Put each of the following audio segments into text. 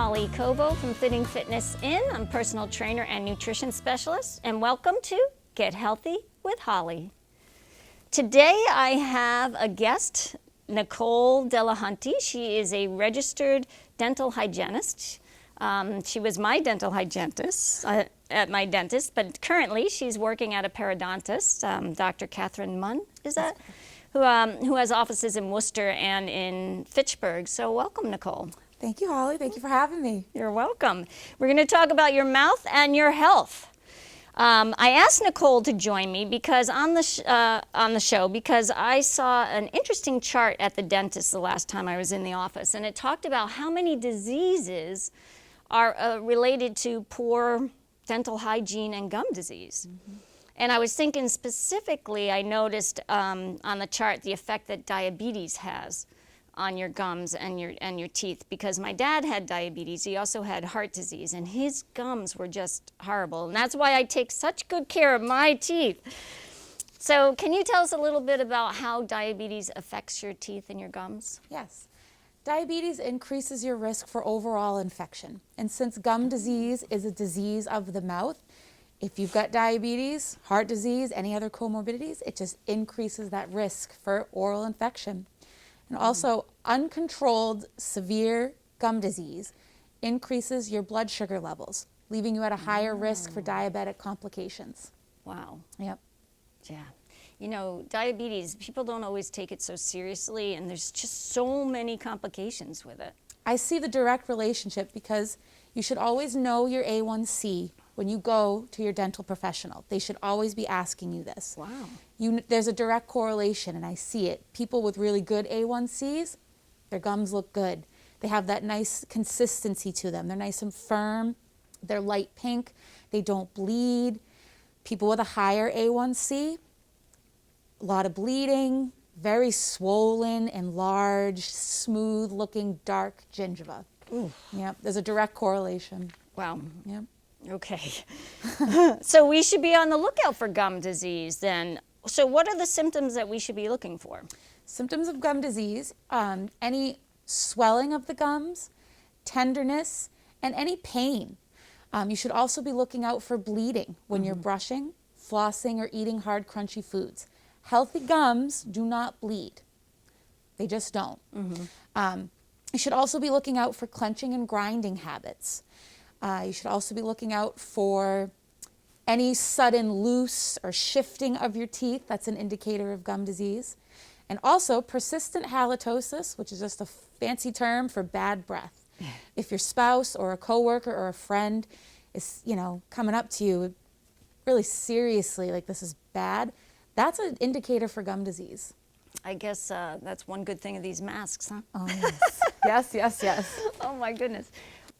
Holly Covo from Fitting Fitness In. I'm personal trainer and nutrition specialist, and welcome to Get Healthy with Holly. Today I have a guest, Nicole Delahunty. She is a registered dental hygienist. She was my dental hygienist at my dentist, but currently she's working at a periodontist, Dr. Catherine Munn, is that? Who has offices in Worcester and in Fitchburg. So welcome, Nicole. Thank you, Holly. Thank you for having me. You're welcome. We're going to talk about your mouth and your health. I asked Nicole to join me because on the show because I saw an interesting chart at the dentist the last time I was in the office, and it talked about how many diseases are related to poor dental hygiene and gum disease. Mm-hmm. And I was thinking specifically, I noticed on the chart the effect that diabetes has on your gums and your teeth, because my dad had diabetes. He also had heart disease, and his gums were just horrible. And that's why I take such good care of my teeth. So can you tell us a little bit about how diabetes affects your teeth and your gums? Yes. Diabetes increases your risk for overall infection. And since gum disease is a disease of the mouth, if you've got diabetes, heart disease, any other comorbidities, it just increases that risk for oral infection. And also, uncontrolled severe gum disease increases your blood sugar levels, leaving you at a higher risk for diabetic complications. Wow. Yep. Yeah. You know, diabetes, people don't always take it so seriously, and there's just so many complications with it. I see the direct relationship because you should always know your A1C when you go to your dental professional. They should always be asking you this. Wow. There's a direct correlation, and I see it. People with really good A1Cs, their gums look good. They have that nice consistency to them. They're nice and firm. They're light pink. They don't bleed. People with a higher A1C, a lot of bleeding, very swollen, enlarged, smooth-looking, dark gingiva. Ooh. Yep, there's a direct correlation. Wow. Yep. Okay. So we should be on the lookout for gum disease then. So what are the symptoms that we should be looking for? Symptoms of gum disease, any swelling of the gums, tenderness, and any pain. You should also be looking out for bleeding when you're brushing, flossing, or eating hard, crunchy foods. Healthy gums do not bleed. They just don't. You should also be looking out for clenching and grinding habits. You should also be looking out for any sudden loose or shifting of your teeth. That's an indicator of gum disease. And also persistent halitosis, which is just a fancy term for bad breath. If your spouse or a coworker or a friend is, coming up to you really seriously, like this is bad, that's an indicator for gum disease. I guess that's one good thing of these masks, huh? Oh, yes. yes. Oh, my goodness.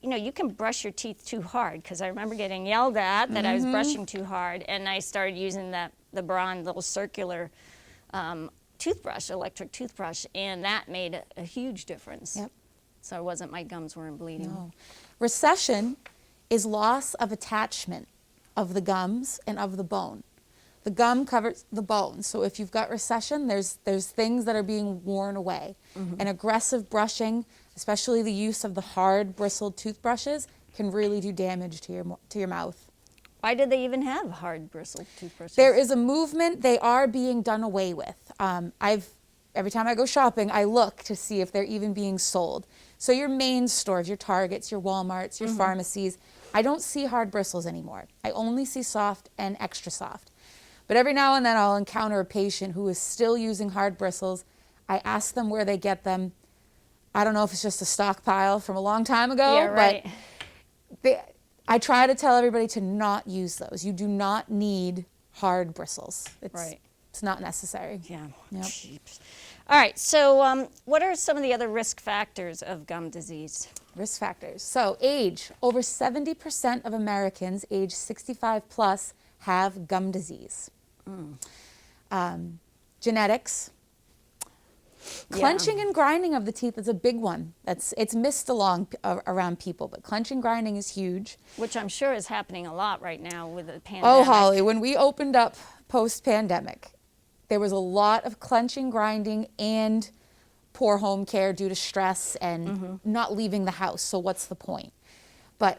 You can brush your teeth too hard, because I remember getting yelled at that I was brushing too hard, and I started using the Braun little circular toothbrush, electric toothbrush, and that made a huge difference. Yep. So it wasn't my gums weren't bleeding. No. Recession is loss of attachment of the gums and of the bone. The gum covers the bone, so if you've got recession, there's things that are being worn away. And aggressive brushing, especially the use of the hard bristled toothbrushes, can really do damage to your mouth. Why do they even have hard bristled toothbrushes? There is a movement. They are being done away with. Every time I go shopping, I look to see if they're even being sold. So your main stores, your Targets, your Walmarts, your pharmacies, I don't see hard bristles anymore. I only see soft and extra soft. But every now and then I'll encounter a patient who is still using hard bristles. I ask them where they get them. I don't know if it's just a stockpile from a long time ago, but I try to tell everybody to not use those. You do not need hard bristles. It's not necessary. Yeah. Yep. Jeeps. All right, so what are some of the other risk factors of gum disease? Risk factors. So age. Over 70% of Americans age 65 plus have gum disease. Genetics. Clenching and grinding of the teeth is a big one. It's missed around people, but clenching grinding is huge. Which I'm sure is happening a lot right now with the pandemic. Oh, Holly, when we opened up post-pandemic, there was a lot of clenching, grinding, and poor home care due to stress and not leaving the house. So what's the point? But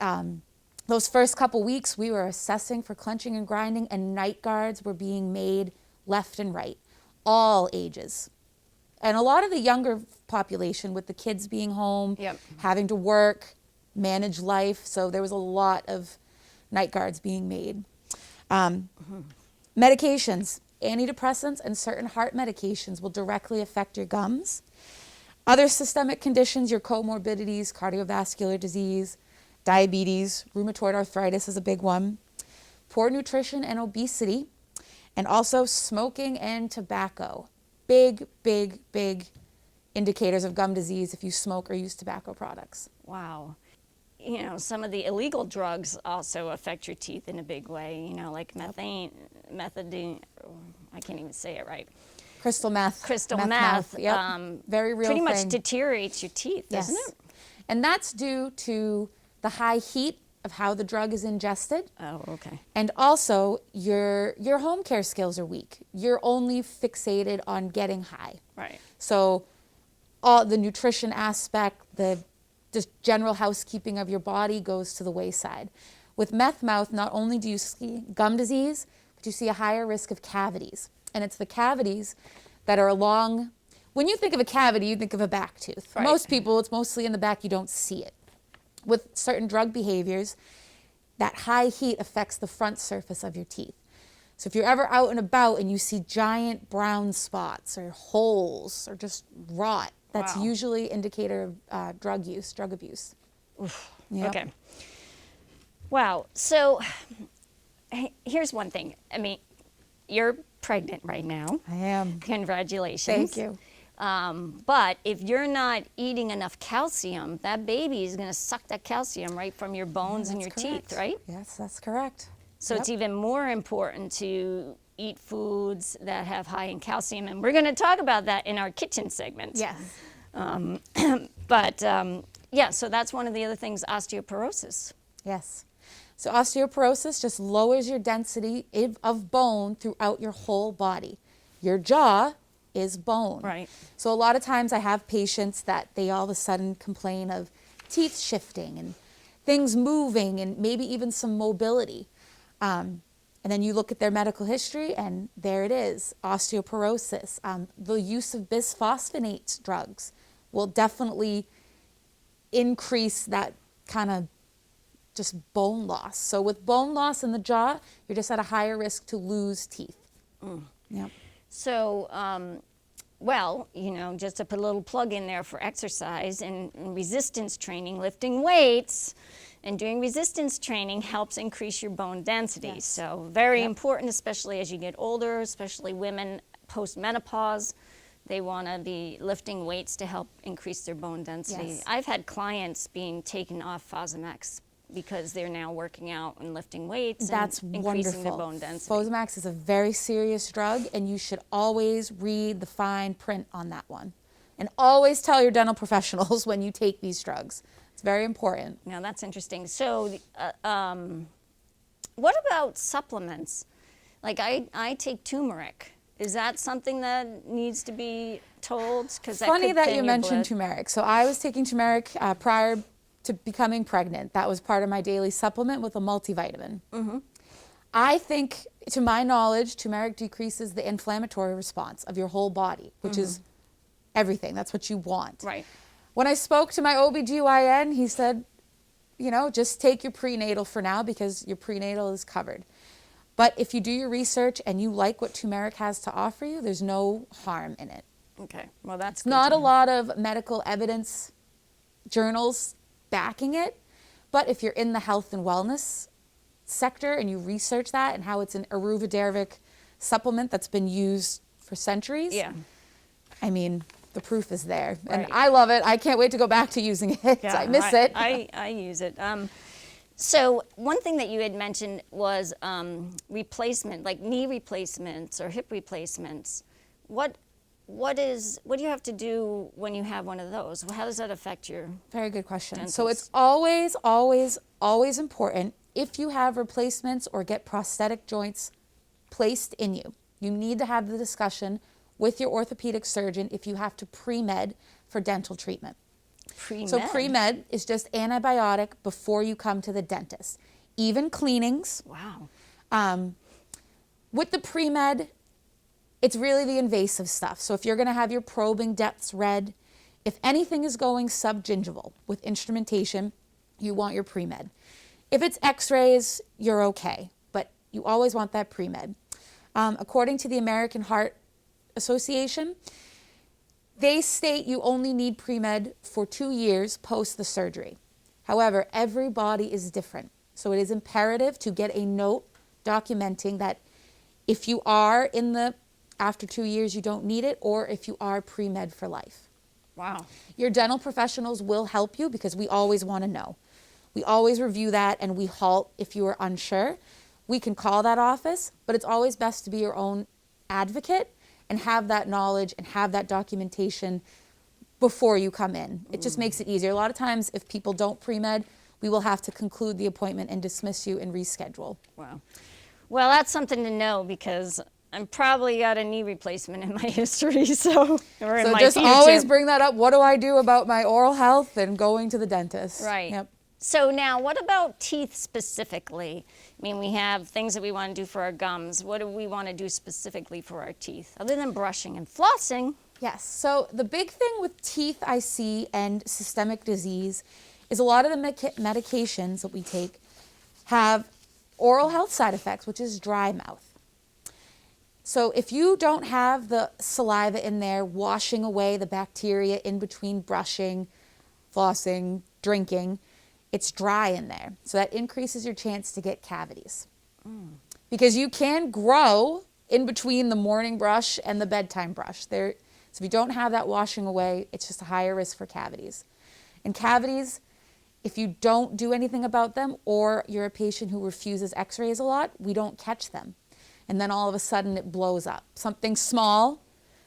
those first couple weeks, we were assessing for clenching and grinding, and night guards were being made left and right, all ages. And a lot of the younger population, with the kids being home, having to work, manage life. So there was a lot of night guards being made. Medications, antidepressants and certain heart medications will directly affect your gums. Other systemic conditions, your comorbidities, cardiovascular disease, diabetes, rheumatoid arthritis is a big one, poor nutrition and obesity, and also smoking and tobacco. Big, big, big indicators of gum disease if you smoke or use tobacco products. Wow. You know, some of the illegal drugs also affect your teeth in a big way, you know, like methadone, I can't even say it right. Crystal meth. Crystal meth. Very real pretty thing. much deteriorates your teeth, doesn't it? And that's due to the high heat of how the drug is ingested. Oh, okay. And also, your home care skills are weak. You're only fixated on getting high. Right. So all the nutrition aspect, the just general housekeeping of your body goes to the wayside. With meth mouth, not only do you see gum disease, but you see a higher risk of cavities. And it's the cavities that are along, when you think of a cavity, you think of a back tooth. For most people, it's mostly in the back, you don't see it. With certain drug behaviors, that high heat affects the front surface of your teeth. So if you're ever out and about and you see giant brown spots or holes or just rot, that's usually indicator of drug abuse. Oof. Yep. Okay. Wow. So here's one thing. I mean, you're pregnant right now. I am. Congratulations. Thank you. But if you're not eating enough calcium, that baby is going to suck that calcium right from your bones and your teeth, right? Yes, that's correct. So it's even more important to eat foods that have high in calcium, and we're going to talk about that in our kitchen segment. Yes. Yeah, so that's one of the other things, osteoporosis. Yes. So osteoporosis just lowers your density of bone throughout your whole body. Your jaw is bone. Right. So a lot of times I have patients that they all of a sudden complain of teeth shifting and things moving and maybe even some mobility. And then you look at their medical history and there it is, osteoporosis. The use of bisphosphonate drugs will definitely increase that kind of just bone loss. So with bone loss in the jaw, you're just at a higher risk to lose teeth. Yep. So, well, you know, just to put a little plug in there for exercise and resistance training, lifting weights and doing resistance training helps increase your bone density. Yes. So very important, especially as you get older, especially women post-menopause. They want to be lifting weights to help increase their bone density. Yes. I've had clients being taken off Fosamax because they're now working out and lifting weights That's and increasing their wonderful. bone density. Fosamax is a very serious drug, and you should always read the fine print on that one. And always tell your dental professionals when you take these drugs. It's very important. Now that's interesting. So what about supplements? Like I take turmeric. Is that something that needs to be told? Because Funny that you mentioned turmeric. So I was taking turmeric prior to becoming pregnant. That was part of my daily supplement with a multivitamin. I think, to my knowledge, turmeric decreases the inflammatory response of your whole body, which is everything. That's what you want. Right. When I spoke to my OBGYN, he said, you know, just take your prenatal for now because your prenatal is covered. But if you do your research and you like what turmeric has to offer you, there's no harm in it. Okay. Well, that's good. Not a lot of medical evidence journals backing it, but if you're in the health and wellness sector and you research that and how it's an aruvaderic supplement that's been used for centuries, I mean, the proof is there. Right. And I love it. I can't wait to go back to using it. Yeah, I miss it. I use it. So one thing that you had mentioned was replacement, like knee replacements or hip replacements. What do you have to do when you have one of those? How does that affect your Very good question. dentals? So it's always, always, always important if you have replacements or get prosthetic joints placed in you. You need to have the discussion with your orthopedic surgeon if you have to pre-med for dental treatment. Pre-med? So pre-med is just antibiotic before you come to the dentist. Even cleanings. Wow. With the pre-med, it's really the invasive stuff. So if you're going to have your probing depths read, if anything is going subgingival with instrumentation, you want your pre-med. If it's x-rays, you're okay, but you always want that pre-med. According to the American Heart Association, they state you only need pre-med for 2 years post the surgery. However, every body is different. So it is imperative to get a note documenting that if you are after 2 years, you don't need it, or if you are pre-med for life. Wow. Your dental professionals will help you because we always want to know. We always review that and we halt if you are unsure. We can call that office, but it's always best to be your own advocate and have that knowledge and have that documentation before you come in. It just makes it easier. A lot of times if people don't pre-med, we will have to conclude the appointment and dismiss you and reschedule. Wow. Well, that's something to know because I'm probably got a knee replacement in my history, so just always bring that up. What do I do about my oral health and going to the dentist? Right. Yep. So now, what about teeth specifically? I mean, we have things that we want to do for our gums. What do we want to do specifically for our teeth, other than brushing and flossing? Yes. So the big thing with teeth I see and systemic disease is a lot of the medications that we take have oral health side effects, which is dry mouth. So if you don't have the saliva in there washing away the bacteria in between brushing, flossing, drinking, it's dry in there. So that increases your chance to get cavities. Because you can grow in between the morning brush and the bedtime brush. So if you don't have that washing away, it's just a higher risk for cavities. And cavities, if you don't do anything about them or you're a patient who refuses x-rays a lot, we don't catch them. And then all of a sudden it blows up. Something small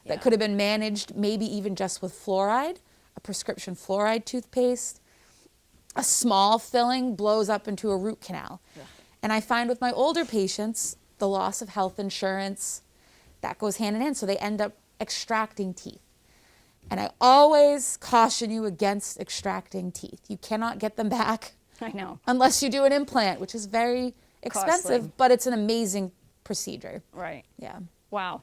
that could have been managed maybe even just with fluoride, a prescription fluoride toothpaste, a small filling blows up into a root canal. Yeah. And I find with my older patients, the loss of health insurance, that goes hand in hand. So they end up extracting teeth. And I always caution you against extracting teeth. You cannot get them back. I know. Unless you do an implant, which is very expensive, costly. But it's an amazing procedure. Right. Yeah. Wow.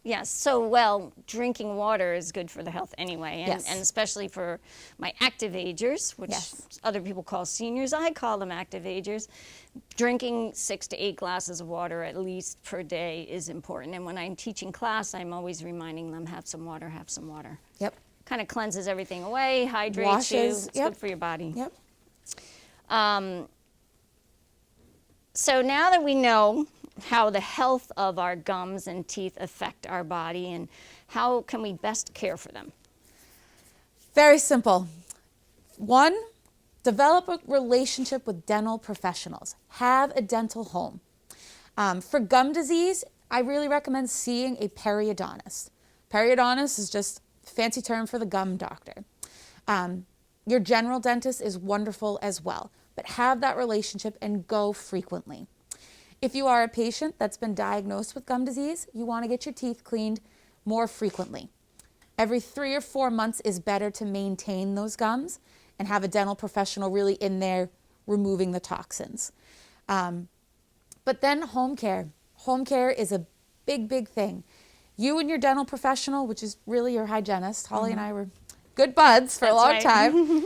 Yes. So, well, drinking water is good for the health anyway, and especially for my active agers, which other people call seniors. I call them active agers. Drinking 6 to 8 glasses of water at least per day is important. And when I'm teaching class, I'm always reminding them, have some water, have some water. Yep. Kind of cleanses everything away, hydrates you. It's good for your body. Yep. So now that we know how the health of our gums and teeth affect our body and how can we best care for them? Very simple. 1, develop a relationship with dental professionals. Have a dental home. For gum disease, I really recommend seeing a periodontist. Periodontist is just a fancy term for the gum doctor. Your general dentist is wonderful as well, but have that relationship and go frequently. If you are a patient that's been diagnosed with gum disease, you want to get your teeth cleaned more frequently. Every 3 or 4 months is better to maintain those gums and have a dental professional really in there removing the toxins. But then home care. Home care is a big, big thing. You and your dental professional, which is really your hygienist, Holly and I were good buds for a long time.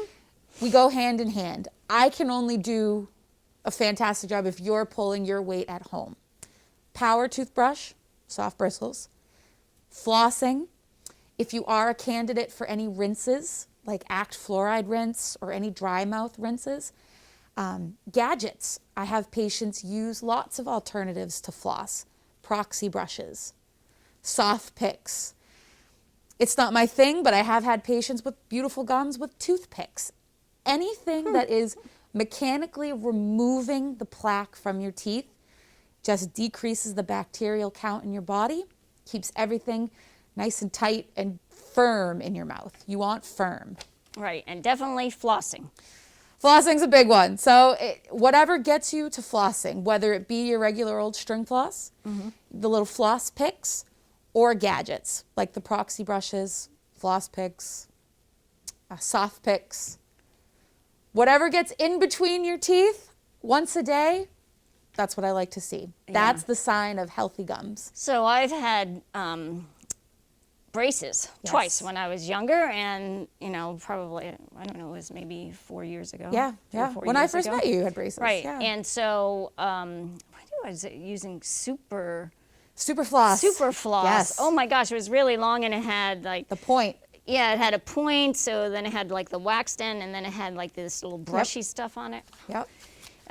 We go hand in hand. I can only do a fantastic job if you're pulling your weight at home. Power toothbrush, soft bristles. Flossing. If you are a candidate for any rinses, like Act Fluoride rinse or any dry mouth rinses. Gadgets. I have patients use lots of alternatives to floss. Proxy brushes, soft picks. It's not my thing, but I have had patients with beautiful gums with toothpicks. Anything that is mechanically removing the plaque from your teeth just decreases the bacterial count in your body, keeps everything nice and tight and firm in your mouth. You want firm. Right, and definitely flossing. Flossing's a big one. So whatever gets you to flossing, whether it be your regular old string floss, the little floss picks, or gadgets like the proxy brushes, floss picks, soft picks. Whatever gets in between your teeth once a day, that's what I like to see. Yeah. That's the sign of healthy gums. So I've had braces twice Yes. when I was younger, and probably, I don't know, it was maybe 4 years ago. Yeah, 3 or yeah. 4 When I years first ago. met you, you had braces. Right. Yeah. And so I was using super Floss. Super floss. Yes. Oh my gosh, it was really long, and it had like The point. yeah, it had a point. So then it had like the waxed end, and then it had like this little brushy stuff on it. Yep.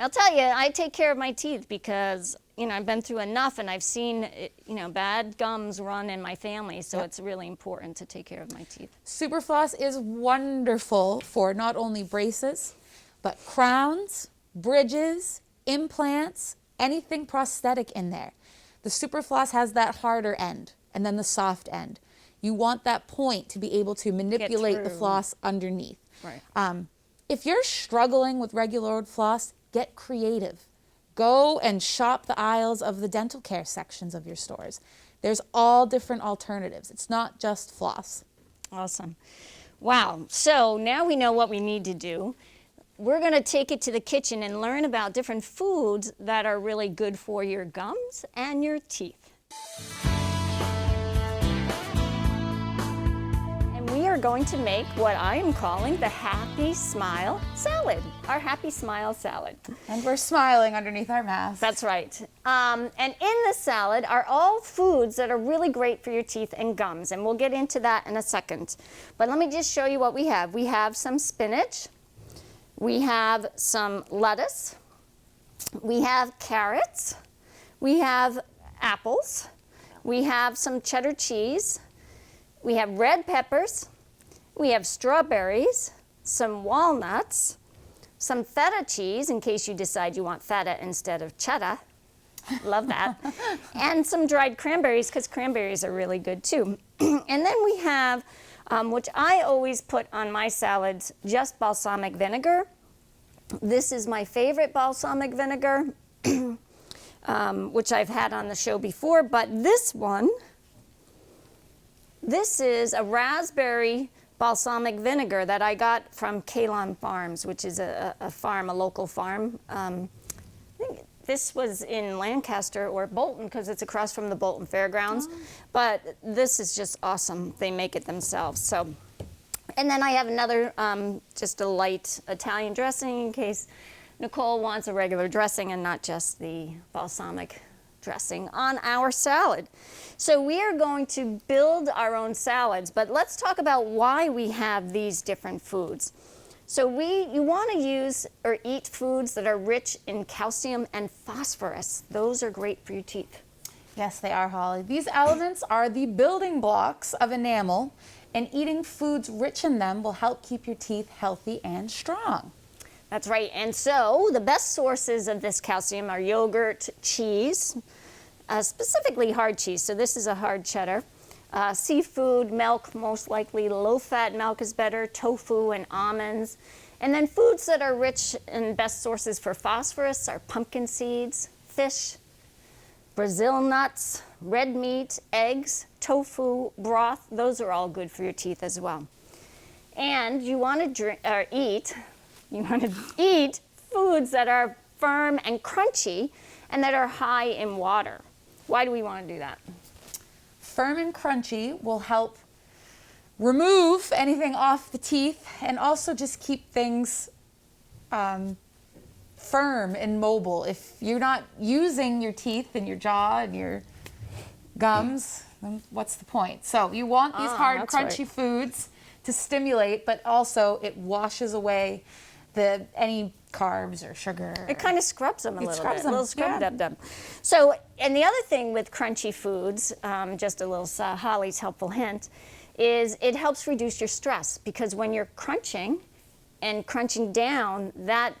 I'll tell you, I take care of my teeth because I've been through enough, and I've seen bad gums run in my family. So it's really important to take care of my teeth. Super Floss is wonderful for not only braces, but crowns, bridges, implants, anything prosthetic in there. The Super Floss has that harder end and then the soft end. You want that point to be able to manipulate the through. floss underneath. Right. If you're struggling with regular old floss, get creative. Go and shop the aisles of the dental care sections of your stores. There's all different alternatives. It's not just floss. Awesome. Wow. So now we know what we need to do. We're going to take it to the kitchen and learn about different foods that are really good for your gums and your teeth. And we are going to make what I am calling the Happy Smile Salad, our Happy Smile Salad. And we're smiling underneath our mask. That's right. And in the salad are all foods that are really great for your teeth and gums, and we'll get into that in a second. But let me just show you what we have. We have some spinach. We have some lettuce, we have carrots, we have apples, we have some cheddar cheese, we have red peppers, we have strawberries, some walnuts, some feta cheese in case you decide you want feta instead of cheddar. Love that. And some dried cranberries because cranberries are really good too. And then we have which I always put on my salads, just balsamic vinegar. This is my favorite balsamic vinegar, which I've had on the show before, but this is a raspberry balsamic vinegar that I got from Kalon Farms, which is a farm, a local farm. I think this was in Lancaster or Bolton because it's across from the Bolton Fairgrounds. But this is just awesome. They make it themselves. So, and then I have another, just a light Italian dressing in case Nicole wants a regular dressing and not just the balsamic dressing on our salad. So we are going to build our own salads, but let's talk about why we have these different foods. So you want to use or eat foods that are rich in calcium and phosphorus. Those are great for your teeth. Yes, they are, Holly. These elements are the building blocks of enamel, and eating foods rich in them will help keep your teeth healthy and strong. That's right. And so the best sources of this calcium are yogurt, cheese, specifically hard cheese. So this is a hard cheddar. Seafood, milk, most likely low-fat milk is better, tofu and almonds. And then foods that are rich in best sources for phosphorus are pumpkin seeds, fish, Brazil nuts, red meat, eggs, tofu, broth. Those are all good for your teeth as well. And you want to eat foods that are firm and crunchy and that are high in water. Why do we want to do that? Firm and crunchy will help remove anything off the teeth and also just keep things firm and mobile. If you're not using your teeth and your jaw and your gums, then what's the point? So you want these hard, crunchy foods to stimulate, but also it washes away any carbs or sugar. It kind of scrubs them a little bit. Them. A little scrub-dub-dub. So, and the other thing with crunchy foods, just a little Holly's helpful hint, is it helps reduce your stress because when you're crunching and crunching down, that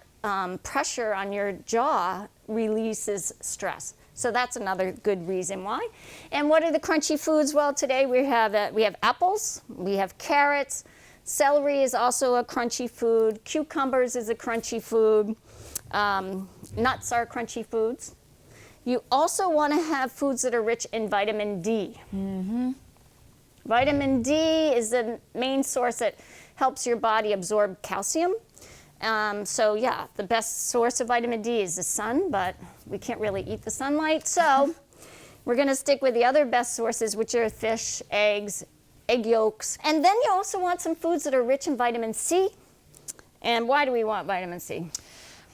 pressure on your jaw releases stress. So that's another good reason why. And what are the crunchy foods? Well, today we have apples, we have carrots, Celery is also a crunchy food. Cucumbers is a crunchy food. Nuts are crunchy foods. You also want to have foods that are rich in vitamin D. Vitamin D is the main source that helps your body absorb calcium. So yeah, the best source of vitamin D is the sun, but we can't really eat the sunlight. So we're going to stick with the other best sources, which are fish, eggs, egg yolks. And then you also want some foods that are rich in vitamin C. And why do we want vitamin C?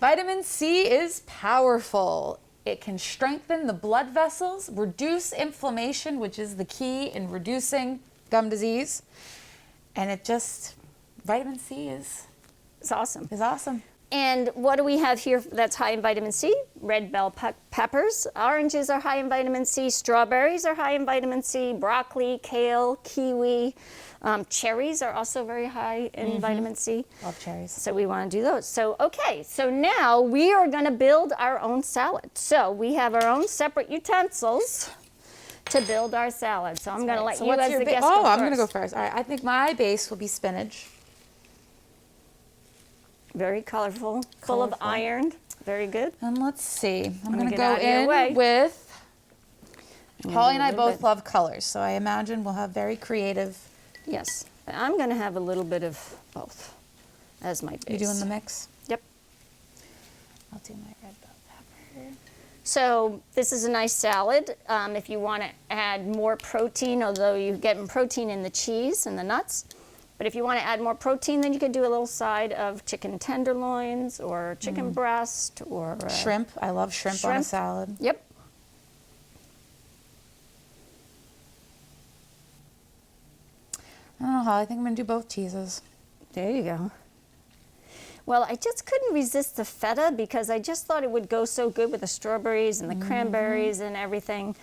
Vitamin C is powerful. It can strengthen the blood vessels, reduce inflammation, which is the key in reducing gum disease. And vitamin C is awesome. And what do we have here that's high in vitamin C? Red bell peppers. Oranges are high in vitamin C. Strawberries are high in vitamin C. Broccoli, kale, kiwi. Cherries are also very high in vitamin C. Love cherries. So we want to do those. So, okay, so now we are going to build our own salad. So we have our own separate utensils to build our salad. So I'm going to let you as the guest go first. I'm going to go first. All right, I think my base will be spinach. Very colorful, full of iron. Very good. And let's see. I'm going to get out go of your way. in with, Holly and I both love colors, so I imagine we'll have very creative. Yes. I'm going to have a little bit of both as my base. You doing the mix? Yep. I'll do my red bell pepper. So this is a nice salad. If you want to add more protein, although you get protein in the cheese and the nuts, but if you want to add more protein, then you could do a little side of chicken tenderloins or chicken breast or shrimp. I love shrimp on a salad. Yep. I don't know how. I think I'm going to do both cheeses. There you go. Well, I just couldn't resist the feta because I just thought it would go so good with the strawberries and the cranberries and everything.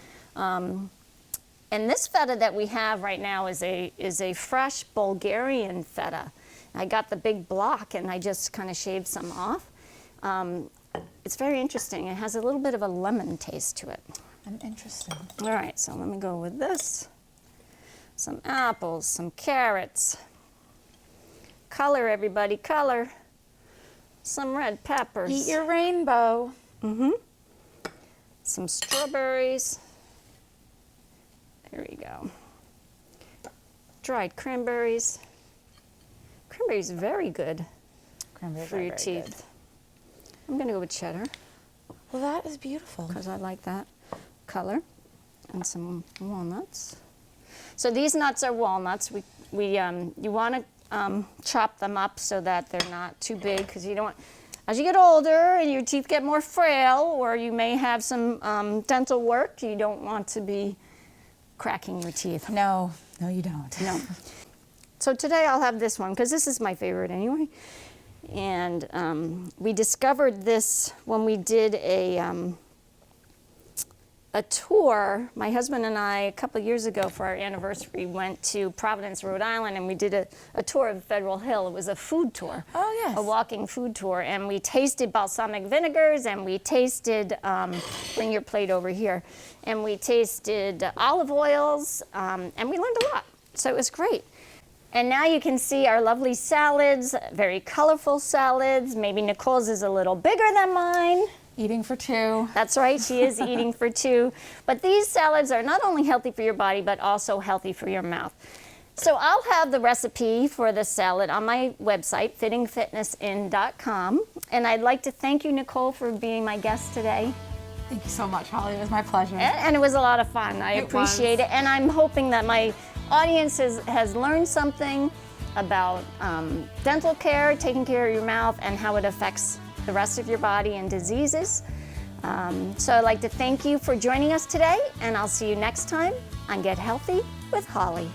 And this feta that we have right now is a fresh Bulgarian feta. I got the big block and I just kind of shaved some off. It's very interesting. It has a little bit of a lemon taste to it. I'm interested. All right, so let me go with this. Some apples, some carrots. Color, everybody, color. Some red peppers. Eat your rainbow. Some strawberries. There we go. Dried cranberries. Cranberries very good for your teeth. I'm going to go with cheddar. Well, that is beautiful. Because I like that color. And some walnuts. So these nuts are walnuts. You want to chop them up so that they're not too big because you don't want, as you get older and your teeth get more frail or you may have some dental work, you don't want to be cracking your teeth. No, you don't. No. So today I'll have this one because this is my favorite anyway. And we discovered this when we did a tour. My husband and I, a couple of years ago for our anniversary, went to Providence, Rhode Island, and we did a tour of Federal Hill. It was a food tour. Oh, yes. A walking food tour. And we tasted balsamic vinegars, and we tasted, bring your plate over here, and we tasted olive oils, and we learned a lot. So it was great. And now you can see our lovely salads, very colorful salads. Maybe Nicole's is a little bigger than mine. Eating for two. That's right, she is eating for two. But these salads are not only healthy for your body, but also healthy for your mouth. So I'll have the recipe for the salad on my website, fittingfitnessin.com. And I'd like to thank you, Nicole, for being my guest today. Thank you so much, Holly. It was my pleasure. And it was a lot of fun. I appreciate it. And I'm hoping that my audience has learned something about dental care, taking care of your mouth, and how it affects the rest of your body and diseases. So I'd like to thank you for joining us today, and I'll see you next time on Get Healthy with Holly.